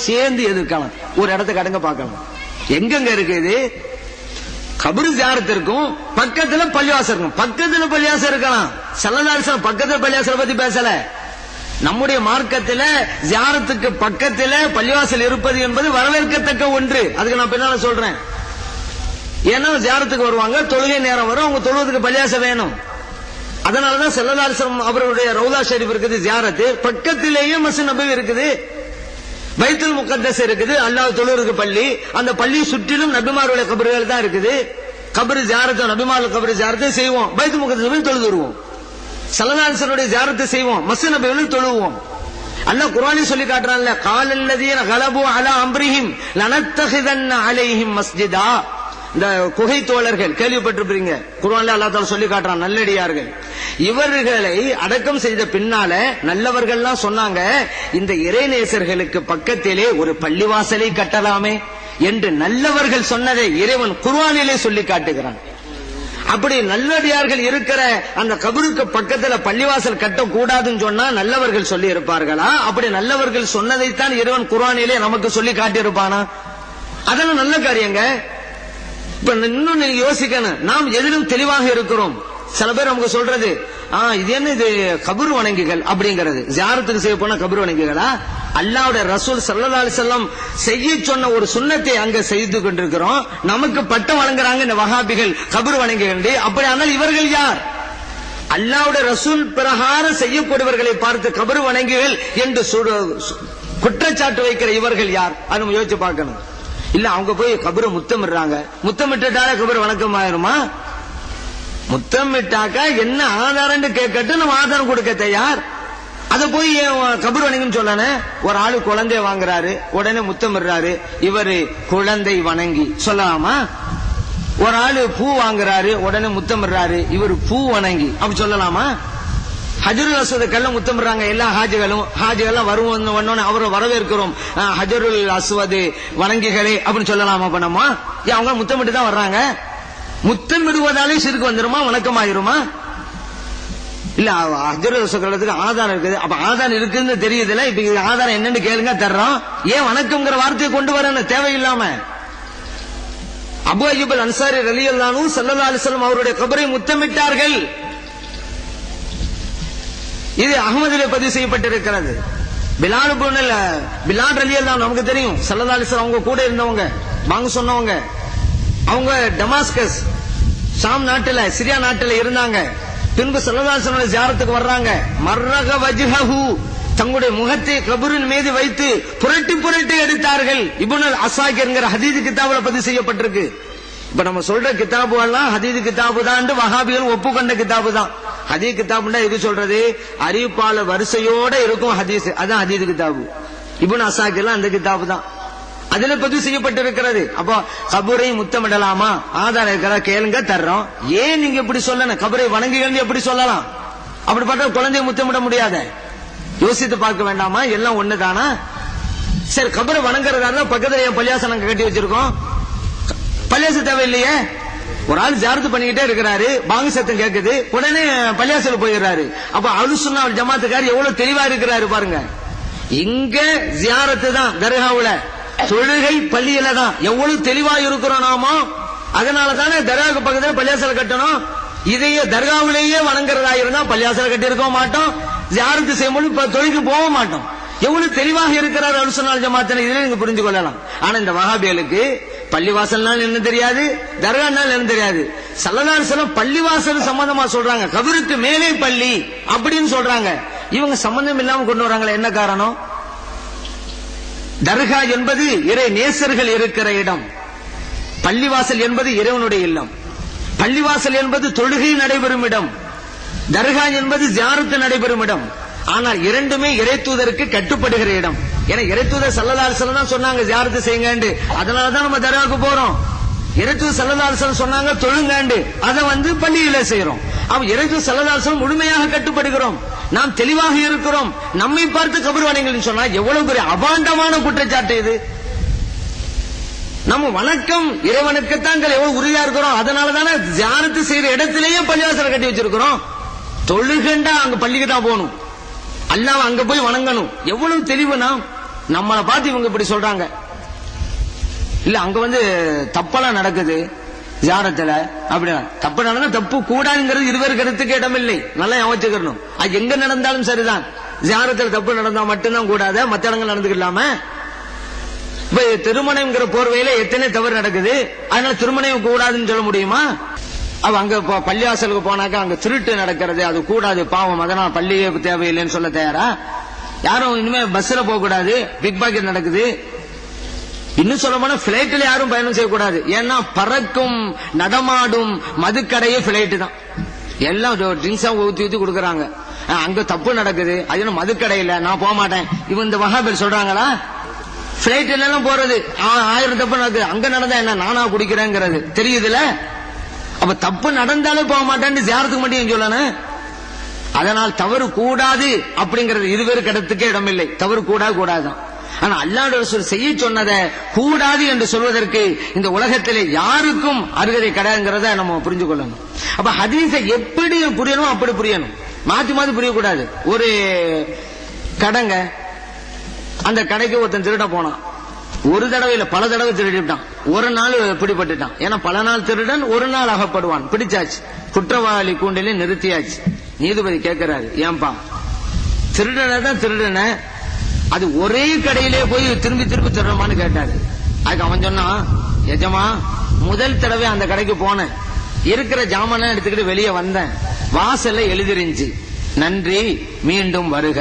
சேர்ந்து எதிர்க்கலாம். ஒரு இடத்துக்கு அடங்க பார்க்கலாம். எங்கெங்க இருக்கு இது? கபரு ஜியாரத்திற்கும் பக்கத்துல பள்ளிவாசல் இருக்கும். பக்கத்துல பள்ளிவாசல் இருக்கலாம். ஸல்லல்லாஹு அலைஹி வஸல்லம் பக்கத்துல பள்ளிவாசலை பத்தி பேசல. நம்முடைய மார்க்கத்துல ஜியாரத்துக்கு பக்கத்துல பள்ளிவாசல் இருப்பது என்பது வரவேற்கத்தக்க ஒன்று. அதுக்கு நான் பின்னால சொல்றேன். ஏன்னா ஜியாரத்துக்கு வருவாங்க, தொழுகை நேரம் வரும், அவங்க தொழுவதுக்கு பள்ளிவாசல் வேணும். அதனாலதான் ஸல்லல்லாஹு அலைஹி வஸல்லம் அவருடைய ரவுலா ஷரீஃப் இருக்குது, ஜியாரத்து பக்கத்திலேயே மஸ்ஜித் நபவி இருக்குது, பைத்துல் முகத்தஸ் இருக்குது, அல்லாஹ் தொழுவதுக்கு பள்ளி. அந்த பள்ளி சுற்றிலும் நபிமாருடைய கபறுகள் தான் இருக்குது. கபரு ஜியாரத்தை, நபிமார்கள் கபரு ஜியாரத்தை செய்வோம், பைத்துல் முகத்தஸ் தொழுது வருவோம். ஸல்லல்லாஹு அலைஹி வஸல்லம் ஜியாரத்தை செய்வோம், மஸ்ஜித் நபவியில் தொழுவோம். அல்லாஹ் குர்ஆனில் சொல்லி காட்டுறான்ல, காலல்லதீன கலபு அலா அம்ரிஹிம் லனத்தஹிதன்ன அலைஹிம் மஸ்ஜிதா. இந்த குகை தோழர்கள் கேள்விப்பட்டிருப்பீங்க, குர்ஆன்ல அல்லாஹ் தஆலா சொல்லி காட்டுறான், நல்லடியார்கள். இவர்களை அடக்கம் செய்த பின்னால நல்லவர்கள்லாம் சொன்னாங்க, இந்த இறைநேசர்களுக்கு பக்கத்திலே ஒரு பள்ளிவாசலை கட்டலாமே என்று நல்லவர்கள் சொன்னதை இறைவன் குர்ஆனிலே சொல்லி காட்டுகிறான். அப்படி நல்லடியார்கள் இருக்கிற அந்த கபருக்கு பக்கத்துல பள்ளிவாசல் கட்டக்கூடாதுன்னு சொன்னா நல்லவர்கள் சொல்லி இருப்பார்களா? அப்படி நல்லவர்கள் சொன்னதைத்தான் இறைவன் குர்ஆனிலே நமக்கு சொல்லி காட்டியிருப்பானா? அதெல்லாம் நல்ல காரியங்க. இப்ப இன்னும் நீங்க யோசிக்கணும், நாம் எதிலும் தெளிவாக இருக்கிறோம். சில பேர் நமக்கு சொல்றது, இது என்ன, இது கபர் வணங்கிகள் அப்படிங்கிறது. ஜியாரத்துக்கு செய்ய போனா கபர் வணங்கிகளா? அல்லாஹ்வுடைய ரசூல் ஸல்லல்லாஹு அலைஹி வஸல்லம் செய்ய சொன்ன ஒரு சுன்னத்தை அங்க செய்து கொண்டிருக்கிறோம். நமக்கு பட்டம் வழங்குறாங்க இந்த வஹாபிகள் கபர் வணங்கிகள். அப்படியானால் இவர்கள் யார்? அல்லாஹ்வுடைய ரசூல் பிரகாரம் செய்யக்கூடியவர்களை பார்த்து கபர் வணங்கிகள் என்று குற்றச்சாட்டு வைக்கிற இவர்கள் யார்? அது நம்ம யோசிச்சு பார்க்கணும். இல்ல அவங்க போய் கபரை முத்தமிடுறாங்க, முத்தமிட்டாலே கபர் வணக்கம் ஆயிருமா? முத்தமிட்டாக்கா என்ன ஆதாரம் கேட்கட்டு நம்ம ஆதாரம் கொடுக்க தயார். அத போய் கபர் வணங்கின்னு சொல்லன. ஒரு ஆளு குழந்தை வாங்குறாரு, உடனே முத்தமிடுறாரு, இவரு குழந்தை வணங்கி சொல்லலாமா? ஒரு ஆளு பூ வாங்குறாரு, உடனே முத்தமிடுறாரு, இவரு பூ வணங்கி அப்படி சொல்லலாமா? ஹஜருல் அஸ்வத கல்ல முத்தமிடுறாங்க எல்லா ஹாஜிகளும் வருவோம், அவரை வரவேற்கிறோம், ஹஜருல் அஸ்வது வணங்கிகளே அப்படின்னு சொல்லலாமா? பண்ணமா அவங்க முத்தமிட்டு தான் வர்றாங்க. முத்தமிடுவதாலே சிறுக்கு வந்துருமா, வணக்கம் ஆயிருமா? இல்ல, ஹஜருல் அஸ்வதுக்கு ஆதாரம் இருக்குது. அப்ப ஆதாரம் இருக்குன்னு தெரியுதுல, இப்ப ஆதாரம் என்னன்னு கேளுங்க, தர்றோம். ஏன் வணக்கம்ங்கிற வார்த்தையை கொண்டு வரணும் தேவையில்லாம? அபூ அய்யூப் அல் அன்சாரி ரலியல்லாஹு அன்ஹு ஸல்லல்லாஹு அலைஹி வஸல்லம் அவருடைய கபரை முத்தமிட்டார்கள். இது அஹ்மதிலே பதிவு செய்யப்பட்டிருக்கிறது. பிலால் ரலியல்லாஹு அன்ஹு நமக்கு தெரியும், ஸல்லல்லாஹு அலைஹி வஸல்லம் அவங்க கூட இருந்தவங்க, வாங்க சொன்னவங்க. அவங்க டமாஸ்கஸ் ஷாம் நாட்டுல, சிரியா நாட்டுல இருந்தாங்க. பின்பு ஸல்லல்லாஹு அலைஹி வஸல்லம் ஜியாரத்துக்கு வர்றாங்க. மர்ரக வஜ்ஹஹு, தங்களுடைய முகத்தை கபரின் மீது வைத்து புரட்டி புரட்டி எடுத்தார்கள். இப்னுல் அஸாகிர்ங்கிற ஹதீஸ் கிதாபுல பதிவு செய்யப்பட்டிருக்கு. இப்ப நம்ம சொல்ற கிதாபு எல்லாம் ஹதீஸ் கிதாபு தான், வஹாபிகள் ஒப்புக்கொண்ட கிதாபு தான். ஹதீஸ் கிதாபுன்னா எது சொல்றது? அறிவிப்பாளர் வரிசையோட இருக்கும் ஹதீஸ், அதான் ஹதீஸ் கிதாபு. இப்னு அஸாகிர்லாம் அந்த கிதாபு தான், அதுல பதிவு செய்யப்பட்டிருக்கிறது. அப்போ கபரை முத்தமிடலாமா? ஆதாரம் இருக்கிற கேளுங்க, தர்றோம். ஏன் நீங்க இப்படி சொல்லணும்? கபரை வணங்குகள் எப்படி சொல்லலாம்? அப்படி பார்த்தா குழந்தைய முத்தமிட முடியாத? யோசித்து பார்க்க வேண்டாமா? எல்லாம் ஒண்ணுதானா? சரி, கபரை வணங்குறதா பக்கத்துல என் பள்ளியாசனம் கட்டி வச்சிருக்கோம், பள்ளியாசம் தேவையில்லையே. ஒரு ஆள் ஜியாரத்து பண்ணிக்கிட்டே இருக்கிறாரு, பாங்கு சத்தம் கேட்குது, உடனே பள்ளியாசல் போயிடுறாரு. அப்ப அஹ்லுஸ் சுன்னah வல் ஜமாத்துக்காரர் எவ்வளவு தெளிவா இருக்கிறாரு பாருங்க. இங்க ஜியாரத்து தான் தர்காவுல, தொழுகை பள்ளியில தான். எவ்வளவு தெளிவா இருக்கிறோம் நாமோ. அதனால தானே தர்காவுக்கு பக்கத்துல பள்ளியாசல் கட்டணும். இதையே தர்காவிலேயே வணங்குறதா இருந்தா பள்ளியாசல் கட்டி இருக்க மாட்டோம், ஜியாரத்து செய்யும்போது தொழுகைக்கு போக மாட்டோம். எவ்வளவு தெளிவாக இருக்கிறார் அஹ்லுஸ் சுன்னah வல் ஜமாத், இதுல நீங்க புரிஞ்சு கொள்ளலாம். ஆனா இந்த வஹாபிகளுக்கு பள்ளிவாசல்னால என்ன தெரியாது, தர்கானால என்ன தெரியாது. ஸல்லல்லாஹு அலைஹி வஸல்லம் பள்ளிவாசல் சம்பந்தமா சொல்றாங்க, கபருக்கு மேலே பள்ளி அப்படின்னு சொல்றாங்க. இவங்க சம்பந்தம் இல்லாம கொண்டு வராங்களே, என்ன காரணம்? தர்கா என்பது இறை நேசர்கள் இருக்கிற இடம், பள்ளிவாசல் என்பது இறைவனுடைய இல்லம். பள்ளிவாசல் என்பது தொழுகை நடைபெறும் இடம், தர்கா என்பது ஜியாரத்து நடைபெறும் இடம். ஆனால் இரண்டுமே இறை தூதருக்கு கட்டுப்படுகிற இடம். ஏன்னா இறை தூதர் ஸல்லல்லாஹு அலைஹி வஸல்லம் தான் சொன்னாங்க ஜியாரத்து செய்யுங்க, அதனாலதான் நம்ம தர்காவுக்கு போறோம். இறை தூதர் ஸல்லல்லாஹு அலைஹி வஸல்லம் சொன்னாங்க தொழுங்க, அதை பள்ளியில செய்யறோம். அவ இறை தூதர் ஸல்லல்லாஹு அலைஹி வஸல்லம் முழுமையாக கட்டுப்படுகிறோம், நாம் தெளிவாக இருக்கிறோம். நம்மை பார்த்து கபர் வணங்குங்கன்னு சொன்னா எவ்வளவு பெரிய அபாண்டமான குற்றச்சாட்டு இது. நம்ம வணக்கம் இறைவனுக்குத்தான் எவ்வளவு உறுதியா இருக்கிறோம். அதனாலதானே ஜியாரத்து செய்யற இடத்திலேயே பள்ளிவாசல் கட்டி வச்சிருக்கிறோம். தொழுகண்டா அங்க பள்ளிக்கு தான் போகணும், அல்லாஹ் அங்க போய் வணங்கணும். எவ்வளவு தெளிவு நாம். நம்மளை பார்த்து இவங்க இப்படி சொல்றாங்க. இல்ல அங்க தப்பெல்லாம் நடக்குது ஜியாரத்துல, அப்படின்னா தப்பு நடந்தா தப்பு கூடாதுங்கிறது இருவர் கருத்துக்கு இடமில்லை. நல்லா யோசிச்சுக்கணும். அது எங்க நடந்தாலும் சரிதான். ஜியாரத்துல தப்பு நடந்தா மட்டும்தான் கூடாத, மத்த இடங்கள் நடந்துக்கலாம. இப்ப திருமணம்ங்கிற போர்வையில எத்தனை தவறு நடக்குது, அதனால திருமணம் கூடாதுன்னு சொல்ல முடியுமா? அவ அங்க பள்ளிவாசலுக்கு போனாக்கா அங்க திருட்டு நடக்கிறது, அது கூடாது பாவம், அதனால பள்ளியே தேவையில்லைன்னு சொல்ல தயாரா? யாரும் இனிமே பஸ்ல போக கூடாது, பிக் பாக்கெட் நடக்குது. இன்னும் சொல்ல போனா பிளைட்ல யாரும் பயணம் செய்யக்கூடாது. ஏன்னா பறக்கும் நடமாடும் மதுக்கடையே பிளைட் தான். எல்லாம் ட்ரிங்க்ஸா ஊத்தி ஊத்தி கொடுக்கறாங்க. அங்க தப்பு நடக்குது, அது மதுக்கடையில நான் போக மாட்டேன். இவன் இந்த வஹாபிகள் சொல்றாங்களா? பிளைட்ல எல்லாம் போறது 1000 தப்பு நடக்குது, அங்க நடந்தா என்ன நானா குடிக்கிறேங்கிறது தெரியுதுல. அப்ப தப்பு நடந்தாலும் போக மாட்டேன்னு ஜியாரத்துக்கு மட்டும் சொல்லணும். அதனால் தவறு கூடாது அப்படிங்கிறது இருவேறு கடத்துக்கே இடமில்லை. தவறு கூடாதுதான். ஆனா அல்லாஹ்வுடைய ரசூல் செய்ய சொன்னதை கூடாது என்று சொல்வதற்கு இந்த உலகத்திலே யாருக்கும் அருகதை கிடையாதுங்கிறத நம்ம புரிஞ்சு கொள்ளணும். அப்ப ஹதீஸை எப்படி புரியணும் அப்படி புரியணும், மாத்தி மாத்தி புரியக்கூடாது. ஒரு கடைங்க, அந்த கடைக்கு ஒருத்தன் திருட போனான். ஒரு தடவை இல்ல பல தடவை திருடிட்டான். ஒரு நாள் பிடிபட்டுட்டான். ஏன்னா பல நாள் திருடன் ஒரு நாள் அகப்படுவான். பிடிச்சாச்சு, குற்றவாளி கூண்டிலே நிறுத்தியாச்சு. நீதிபதி கேட்கிறாரு, ஏன்பா திருடனதான் திருடன, அது ஒரே கடையிலே போய் திரும்பி திரும்பி திருடமான்னு கேட்டாரு. அதுக்கு அவன் சொன்னான், எஜமா முதல் தடவை அந்த கடைக்கு போனேன், இருக்கிற ஜாமான எடுத்துக்கிட்டு வெளியே வந்தேன், வாசல்ல எழுதிருந்துச்சு நன்றி மீண்டும் வருக,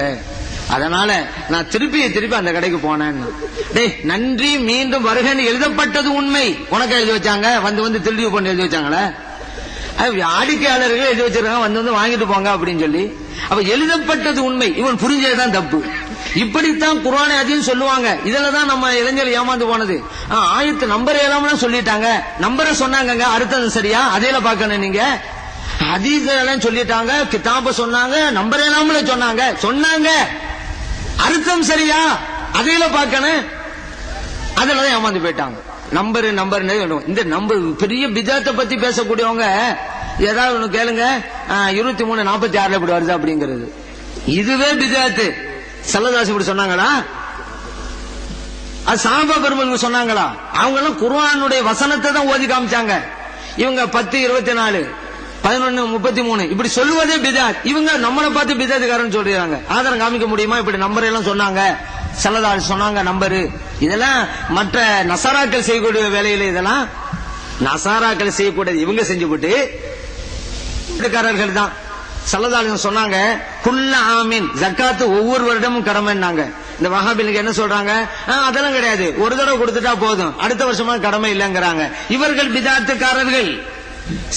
அதனால நான் திருப்பி அந்த கடைக்கு போனேன். டேய், நன்றி மீண்டும் வருகன்னு எழுதப்பட்டது உண்மை, உனக்கு எழுதி வச்சாங்க? வந்து திருடி போன்னு எழுதி வச்சாங்களே? வாடிக்கையாளர்கள் எழுதி வச்சிருக்காங்க, வந்து வாங்கிட்டு போங்க அப்படின்னு சொல்லி. அப்ப எழுதப்பட்டது உண்மை, இவன் புரிஞ்சதுதான் தப்பு. இப்படித்தான் குர்ஆனை அதையும் சொல்லுவாங்க. இதுலதான் நம்ம இளைஞர் ஏமாந்து போனது. ஆயத்து நம்பர் எல்லாம் சொல்லிட்டாங்க, நம்பரை சொன்னாங்க, அர்த்தம் சரியா அதையில பாக்கணும். நீங்க ஹதீஸ் எல்லாம் சொல்லிட்டாங்க, கிதாப சொன்னாங்க, நம்பர் எல்லாம் சொன்னாங்க, அர்த்தம் சரியா அதையில பாக்கணும். அதுலதான் ஏமாந்து போயிட்டாங்க. நம்பர் இந்த நம்பர் பெரிய பிதாத்தை பத்தி பேசக்கூடியவங்க ஏதாவது ஒண்ணு கேளுங்க, 23:46 இப்படி வருது அப்படிங்கிறது, இதுவே பிதாத்து. சல்லல்லாஹு இப்படி சொன்னாங்களா? அது சஹாபா பெருமக்கள் சொன்னாங்களா? அவங்க எல்லாம் குர்ஆனுடைய வசனத்தை தான் ஓதி காமிச்சாங்க. இவங்க 10:24 11:33 இப்படி சொல்லுவதே பிதாத். இவங்க நம்மளை பார்த்து பிதாத்துக்காரன்னு சொல்றாங்க. ஆதாரம் காமிக்க முடியுமா? இப்படி நம்பர் எல்லாம் சொன்னாங்க, சல்லல்லாஹு சொன்னாங்க நம்பரு. இதெல்லாம் மற்ற நசாராக்கள் செய்யக்கூடிய வேலையில, இதெல்லாம் நசாராக்கள் செய்யக்கூடியது இவங்க செஞ்சு போட்டு தான். சல்லல்லாஹு சொன்னாங்க, குல்ல ஆமீன் ஜக்காத்து ஒவ்வொரு வருடமும் கடமைன்னாங்க. இந்த வஹாபிலுக்கு என்ன சொல்றாங்க? அதெல்லாம் கிடையாது, ஒரு தடவை கொடுத்துட்டா போதும், அடுத்த வருஷமா கடமை இல்லைங்கிறாங்க. இவர்கள் பிதாத்துக்காரர்கள்.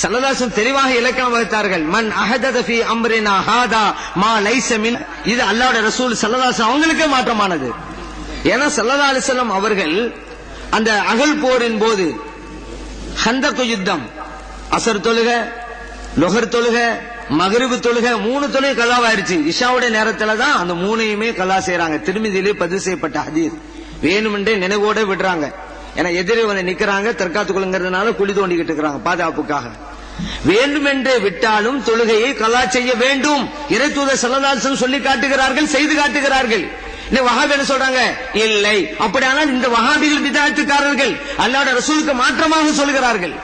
ஸல்லல்லாஹு தெளிவாக இலக்கணம் வகுத்தார்கள், மன் அஹதத ஃபீ அம்ரினா ஹாதா மா லைஸ மின். இது அல்லாஹ்வுடைய ரசூல் ஸல்லல்லாஹு அவங்களுக்கே மாற்றமானது. ஏன்னா ஸல்லல்லாஹு அலைஹி வஸல்லம் அவர்கள் அந்த அகல் போரின் போது ஹந்தக் யுத்தம், அசர் தொழுக, லொஹர் தொழுக, மகரிபு தொழுக, 3 தொழுகை கலாவாயிருச்சு. இஷாவுடைய நேரத்துல தான் அந்த 3ஐயுமே கலா செய்யறாங்க. திருமிதியிலே பதிவு செய்யப்பட்ட ஹதீஸ். வேணுமென்றே நினைவோட விடுறாங்க. ஏன்னா எதிரே வந்து நிக்கிறாங்க, தற்காத்துக்குள்ளுங்கிறதுனால குழி தோண்டிக்கிட்டு இருக்கிறாங்க பாதுகாப்புக்காக. வேண்டுமென்றே விட்டாலும் தொழுகையை கலா செய்ய வேண்டும். இறை தூதர் ஸல்லல்லாஹு அலைஹி வஸல்லம் சொல்லி காட்டுகிறார்கள், செய்து காட்டுகிறார்கள். இந்த வஹாபி என்ன சொல்றாங்க? இல்லை. அப்படியானால் இந்த வஹாபிகள் பிதாத்துக்காரர்கள் அல்லாஹ்வுடைய ரசூலுக்கு மாற்றமாக சொல்கிறார்கள்.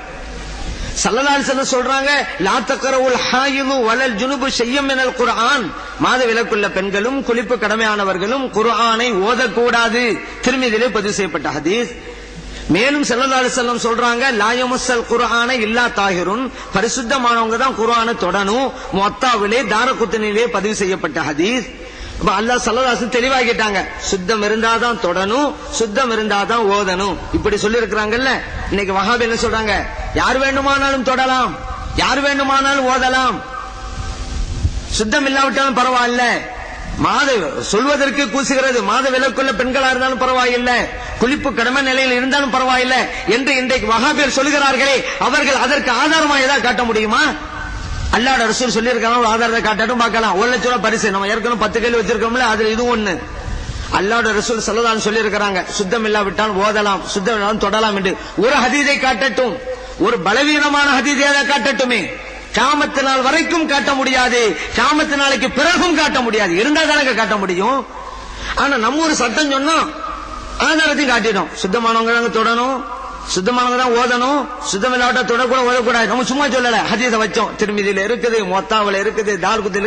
ஸல்லல்லாஹு அலைஹி வஸல்லம் சொல்றாங்க, லா தக்ரவுல் ஹாயிது வலல் ஜுனுபு ஷையம் மினல் குர்ஆன். மாத விலக்குள்ள பெண்களும் குளிப்பு கடமையானவர்களும் குர்ஆனை ஓதக்கூடாது. திருமிதியிலே பதிவு செய்யப்பட்ட ஹதீஸ். மேலும் ஸல்லல்லாஹு அலைஹி வஸல்லம் சொல்றாங்க, லா யமஸ்ஸல் குர்ஆன இல்லா தாஹிருன். பரிசுத்தமானவங்க தான் குர்ஆனை தொடணும். முவத்தாவிலே தாரகுத்னியிலே பதிவு செய்யப்பட்ட ஹதீஸ். அப்ப அல்லாஹ் ஸல்லல்லாஹு அலைஹி வஸல்லம் தெளிவாக்கிட்டாங்க, சுத்தம் இருந்தாதான் தொடணும், சுத்தம் இருந்தாதான் ஓதணும். இப்படி சொல்லி இருக்கிறாங்கல்ல. இன்னைக்கு வஹாபி என்ன சொல்றாங்க? யார் வேண்டுமானாலும் தொடலாம், யார் வேண்டுமானாலும் ஓதலாம், சுத்தம் இல்லாவிட்டாலும் பரவாயில்ல, மாத சொல்வதற்கு கூசுகிறது, மாத விலக்குள்ள பெண்களா இருந்தாலும் பரவாயில்லை, குளிப்பு கடமை நிலையில் இருந்தாலும் பரவாயில்லை என்று இன்றைக்கு வஹாபியர் சொல்லுகிறார்களே, அவர்கள் அதற்கு ஆதாரமா ஏதாவது காட்ட முடியுமா? அல்லாஹ்வுடைய ரசூல் சொல்லி இருக்காங்க, ஒரு ஆதாரத்தை காட்டட்டும் பார்க்கலாம். 1 லட்சம் ரூபாய் பரிசு. நம்ம ஏற்கனவே 10 கேள்வி வச்சிருக்கோம்ல, அதுல இது ஒண்ணு. அல்லாஹ்வுடைய ரசூல் ஸல்லல்லாஹு அலைஹி சொல்லி இருக்கிறாங்க, சுத்தம் இல்லாவிட்டால் ஓதலாம், சுத்தம் இல்லாமல் தொடலாம் என்று. ஒரு ஹதீஸை காட்டட்டும், ஒரு பலவீனமான ஹதீஸை காட்டட்டுமே. கியாமத் நாள் வரைக்கும் காட்ட முடியாது, கியாமத் நாளைக்கு பிறகும் காட்ட முடியாது. இருந்தா தானே காட்ட முடியும். ஆனா நம்ம ஒரு சட்டம் சொன்னோம், ஆதாரத்தையும் காட்டிடும். சுத்தமானவங்க தான் தொடணும், சுத்தமானவங்க தான் ஓதணும், சுத்தம் இல்லாட்ட தொடக்கூட ஓதக்கூடாது. நம்ம சும்மா சொல்லல, ஹதீஸ வச்சோம். திருமிதியில இருக்குது, மொத்தாவில இருக்குது, தார்குத்தில்